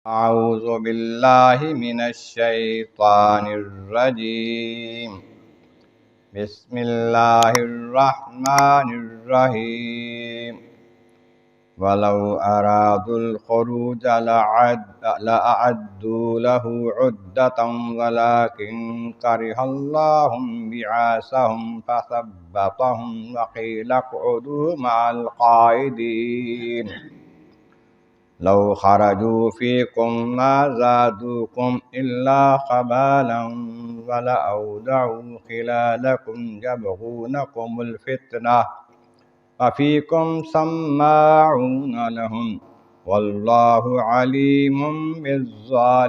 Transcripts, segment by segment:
أعوذ بالله من الشيطان الرجيم. بسم الله الرحمن الرحيم. ولو أرادوا الخروج لأعدوا له عدة ولكن كره الله بعاثهم فثبطهم وقيل اقعدوا مع القاعدين. لو خرجوا فيكم ما زادوكم إلا خبالا ولأودعوا خلالكم يبغونكم الفتنة وفيكم سماعون لهم والله عليم بالظالمين.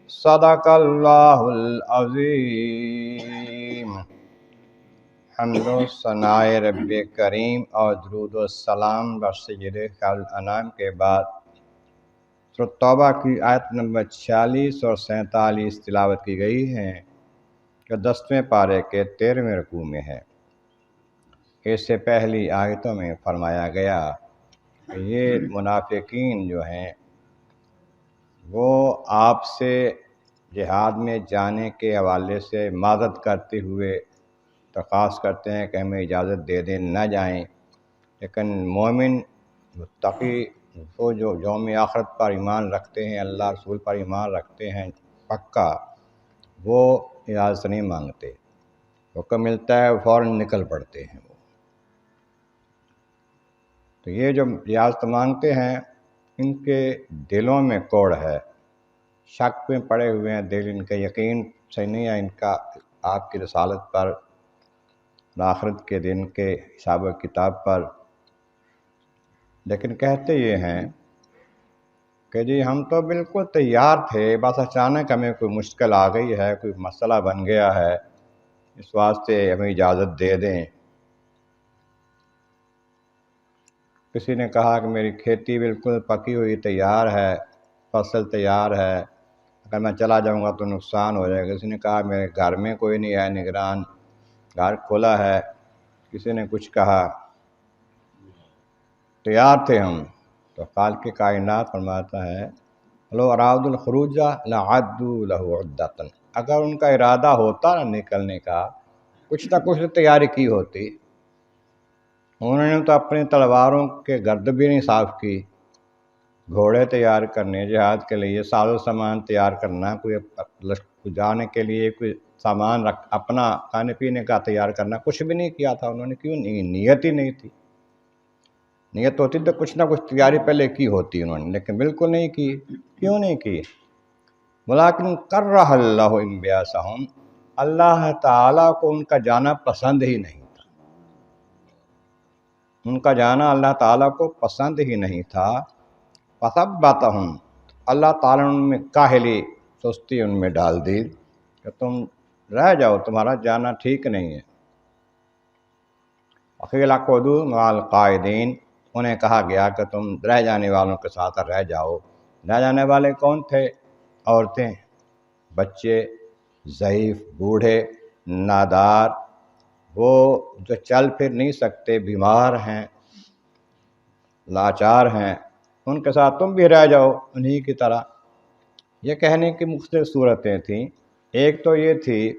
صدق الله العظيم. حمد و ثناء رب کریم اور درود و سلام بر سید خیر الانام کے بعد سورۃ توبہ کی آیت نمبر 46 اور 47 تلاوت کی گئی ہیں جو 10ویں پارے کے 13ویں رکوع میں ہے۔ اس سے پہلی آیتوں میں فرمایا گیا کہ یہ منافقین جو ہیں وہ آپ سے جہاد میں جانے کے حوالے سے معذرت کرتے ہوئے درخواست کرتے ہیں کہ ہمیں اجازت دے دیں، نہ جائیں، لیکن مومن متقی وہ جو یوم آخرت پر ایمان رکھتے ہیں، اللہ رسول پر ایمان رکھتے ہیں پکا، وہ اجازت نہیں مانگتے، حکم ملتا ہے فوراً نکل پڑتے ہیں وہ۔ تو یہ جو اجازت مانگتے ہیں ان کے دلوں میں کوڑ ہے، شک میں پڑے ہوئے ہیں دل، ان کا یقین صحیح نہیں ہے ان کا آپ کی رسالت پر، آخرت کے دن کے حساب و کتاب پر، لیکن کہتے یہ ہیں کہ جی ہم تو بالکل تیار تھے، بس اچانک ہمیں کوئی مشکل آ گئی ہے، کوئی مسئلہ بن گیا ہے، اس واسطے ہمیں اجازت دے دیں۔ کسی نے کہا کہ میری کھیتی بالکل پکی ہوئی تیار ہے، فصل تیار ہے، اگر میں چلا جاؤں گا تو نقصان ہو جائے گا۔ کسی نے کہا میرے گھر میں کوئی نہیں ہے نگران، گھر کھلا ہے۔ کسی نے کچھ کہا، تیار تھے ہم۔ تو خالق کائنات فرماتا ہے لو اراد الخروج لعدوا له عدۃ، اگر ان کا ارادہ ہوتا نا نکلنے کا، کچھ نہ کچھ تیاری کی ہوتی۔ انہوں نے تو اپنی تلواروں کے گرد بھی نہیں صاف کی، گھوڑے تیار کرنے جہاد کے لیے، ساز و سامان تیار کرنا، کوئی جانے کے لیے کوئی سامان اپنا کھانے پینے کا تیار کرنا، کچھ بھی نہیں کیا تھا انہوں نے۔ کیوں نہیں؟ نیت ہی نہیں تھی۔ نیت ہوتی تو کچھ نہ کچھ تیاری پہلے کی ہوتی انہوں نے، لیکن بالکل نہیں کی۔ کیوں نہیں کی؟ ولیکن کرہ اللہ انبعاثہم، اللہ تعالیٰ کو ان کا جانا پسند ہی نہیں تھا، ان کا جانا اللہ تعالیٰ کو پسند ہی نہیں تھا۔ فثبتہم، اللہ تعالیٰ نے ان میں کاہلی، سستی ان میں ڈال دی کہ تم رہ جاؤ، تمہارا جانا ٹھیک نہیں ہے۔ وقیل اقعدوا مع القاعدین، انہیں کہا گیا کہ تم رہ جانے والوں کے ساتھ رہ جاؤ۔ رہ جانے والے کون تھے؟ عورتیں، بچے، ضعیف، بوڑھے، نادار، وہ جو چل پھر نہیں سکتے، بیمار ہیں، لاچار ہیں، ان کے ساتھ تم بھی رہ جاؤ انہی کی طرح۔ یہ کہنے کی مختلف صورتیں تھیں۔ ایک تو یہ تھی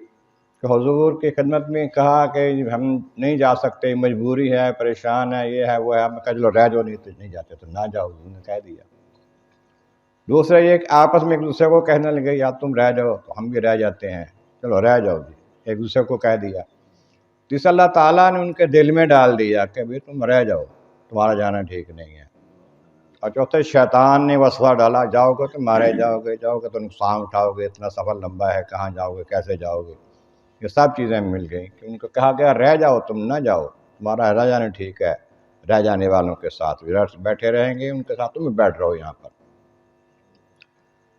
کہ حضور کی خدمت میں کہا کہ ہم نہیں جا سکتے، مجبوری ہے، پریشان ہے، یہ ہے وہ ہے، ہم نے کہا چلو رہ جاؤ، نہیں جاتے تو نہ جاؤ، انہوں نے کہہ دیا۔ دوسرا یہ کہ آپس میں ایک دوسرے کو کہنے لگے یا تم رہ جاؤ تو ہم بھی رہ جاتے ہیں، چلو رہ جاؤ جی، ایک دوسرے کو کہہ دیا۔ تیسرا اللہ تعالیٰ نے ان کے دل میں ڈال دیا کہ بھئی تم رہ جاؤ، تمہارا جانا ٹھیک نہیں ہے۔ اور چوتھے شیطان نے وسوسہ ڈالا، جاؤ گے تو مارے جاؤ گے تو نقصان اٹھاؤ گے، اتنا سفر لمبا ہے، کہاں جاؤ گے، کیسے جاؤ گے۔ یہ سب چیزیں مل گئیں کہ ان کو کہا گیا رہ جاؤ، تم نہ جاؤ، تمہارا رہ جانا ٹھیک ہے، رہ جانے والوں کے ساتھ بیٹھے رہیں گے، ان کے ساتھ تم بھی بیٹھ رہو یہاں پر۔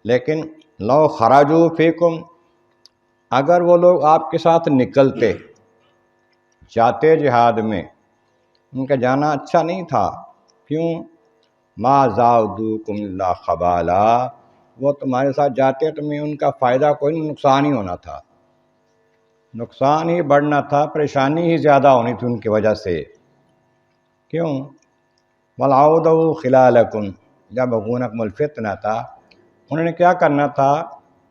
لیکن لو خرجوا فیکم، اگر وہ لوگ آپ کے ساتھ نکلتے، جاتے جہاد میں، ان کا جانا اچھا نہیں تھا۔ کیوں؟ ما زادوکم الا خبالا، وہ تمہارے ساتھ جاتے تمہیں ان کا فائدہ کوئی نہیں، نقصان ہی ہونا تھا، نقصان ہی بڑھنا تھا، پریشانی ہی زیادہ ہونی تھی ان کی وجہ سے۔ کیوں؟ وَلَعَوْدَوْا خِلَالَكُمْ، یبغونکم الفتنہ تھا، انہوں نے کیا کرنا تھا،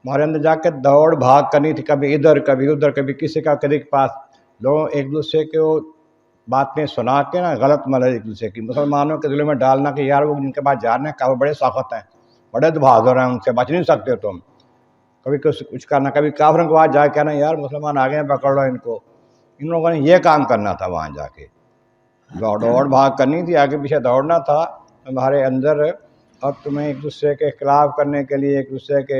ہمارے اندر جا کے دوڑ بھاگ کرنی تھی، کبھی ادھر کبھی ادھر، کبھی کسی کا کسی کے پاس، لوگ ایک دوسرے کو باتیں سنا کے نا غلط مطلب ایک دوسرے کی مسلمانوں کے دلوں میں ڈالنا کہ یار وہ جن کے پاس جانا ہے کہ وہ بڑے سخت ہیں، بڑے بہادر ہیں، ان سے بچ نہیں سکتے تم، کبھی کچھ کرنا، کبھی کافروں کے پاس جا کے کہنا یار مسلمان آ گئے ہیں پکڑ لو ان کو، ان لوگوں نے یہ کام کرنا تھا، وہاں جا کے دوڑ بھاگ کرنی تھی، آگے پیچھے دوڑنا تھا تمہارے اندر، اور تمہیں ایک دوسرے کے خلاف کرنے کے لیے، ایک دوسرے کے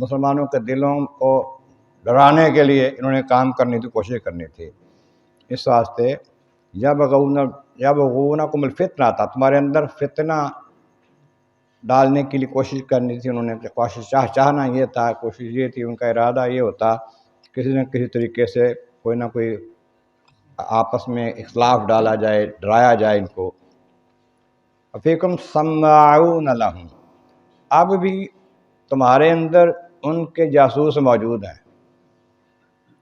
مسلمانوں کے دلوں کو ڈرانے کے لیے انہوں نے کام کرنی تھی، کوشش کرنی تھی۔ اس واسطے یبغونکم الفتنہ تھا، تمہارے اندر فتنہ ڈالنے کے لیے کوشش کرنی تھی، انہوں نے کوشش چاہنا یہ تھا، کوشش یہ تھی، ان کا ارادہ یہ ہوتا کسی نہ کسی طریقے سے کوئی نہ کوئی آپس میں اختلاف ڈالا جائے، ڈرایا جائے ان کو۔ فیکم سماعون لہم، اب بھی تمہارے اندر ان کے جاسوس موجود ہیں،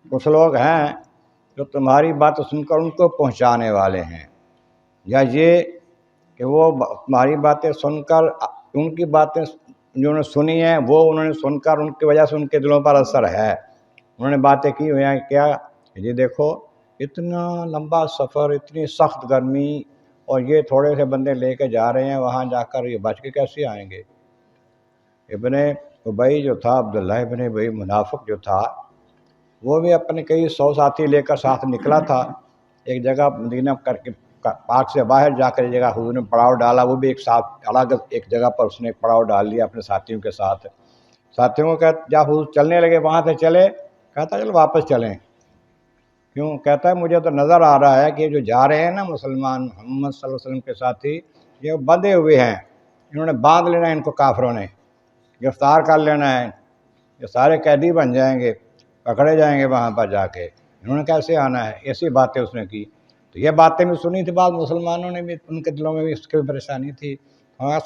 کچھ لوگ ہیں جو تمہاری بات سن کر ان کو پہنچانے والے ہیں، یا یہ کہ وہ تمہاری باتیں سن کر ان کی باتیں جو انہوں نے سنی ہیں وہ انہوں نے سن کر ان کی وجہ سے ان کے دلوں پر اثر ہے، انہوں نے باتیں کی ہوئی ہیں کیا، یہ دیکھو اتنا لمبا سفر، اتنی سخت گرمی، اور یہ تھوڑے سے بندے لے کے جا رہے ہیں، وہاں جا کر یہ بچ کے کیسے آئیں گے۔ ابن ابی جو تھا، عبداللہ ابن ابی منافق جو تھا، وہ بھی اپنے کئی 100 ساتھی لے کر ساتھ نکلا تھا، ایک جگہ مدینہ کر کے پاک سے باہر جا کر ایک جگہ حضور نے پڑاؤ ڈالا، وہ بھی ایک ساتھ الگ ایک جگہ پر اس نے ایک پڑاؤ ڈال لیا اپنے ساتھیوں کے ساتھ، ساتھیوں کو کہتا جب حضور چلنے لگے وہاں سے چلے، کہتا چل واپس چلیں، کیوں، کہتا ہے مجھے تو نظر آ رہا ہے کہ جو جا رہے ہیں نا مسلمان محمد صلی اللہ علیہ وسلم کے ساتھی، یہ بندھے ہوئے ہیں، انہوں نے باندھ لینا ہے ان کو، کافروں نے گرفتار کر لینا ہے، یہ سارے قیدی بن جائیں گے، پکڑے جائیں گے وہاں پر جا کے، انہوں نے کیسے آنا ہے، ایسی باتیں اس نے کی۔ تو یہ باتیں بھی سنی تھی، بعض مسلمانوں نے بھی، ان کے دلوں میں بھی اس کی پریشانی تھی،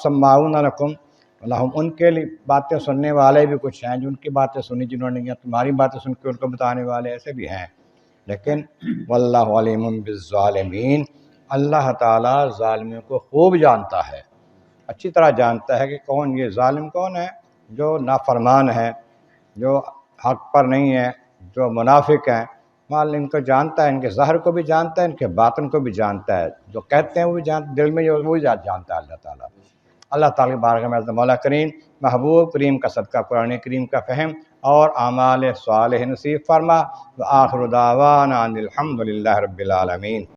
سماعون لکم لہم، ان کے لیے باتیں سننے والے بھی کچھ ہیں جو ان کی باتیں سنی، جنہوں نے یا تمہاری باتیں سن کے ان کو بتانے والے ایسے بھی ہیں، لیکن واللہ علیم بالظالمین، اللہ تعالیٰ ظالموں کو خوب جانتا ہے، اچھی طرح جانتا ہے کہ کون یہ ظالم کون ہے، جو نافرمان ہے، جو حق پر نہیں ہے، جو منافق ہیں، مال ان کو جانتا ہے، ان کے ظاہر کو بھی جانتا ہے، ان کے باطن کو بھی جانتا ہے، جو کہتے ہیں وہ بھی جانتا، دل میں جو وہ جانتا ہے اللہ تعالیٰ۔ اللہ تعالیٰ کی بارگاہ میں مولا کریم محبوب کریم کا صدقہ قرآن کریم کا فہم اور اعمال صالح نصیب فرما، وآخر دعوانا ان الحمد للہ رب العالمین۔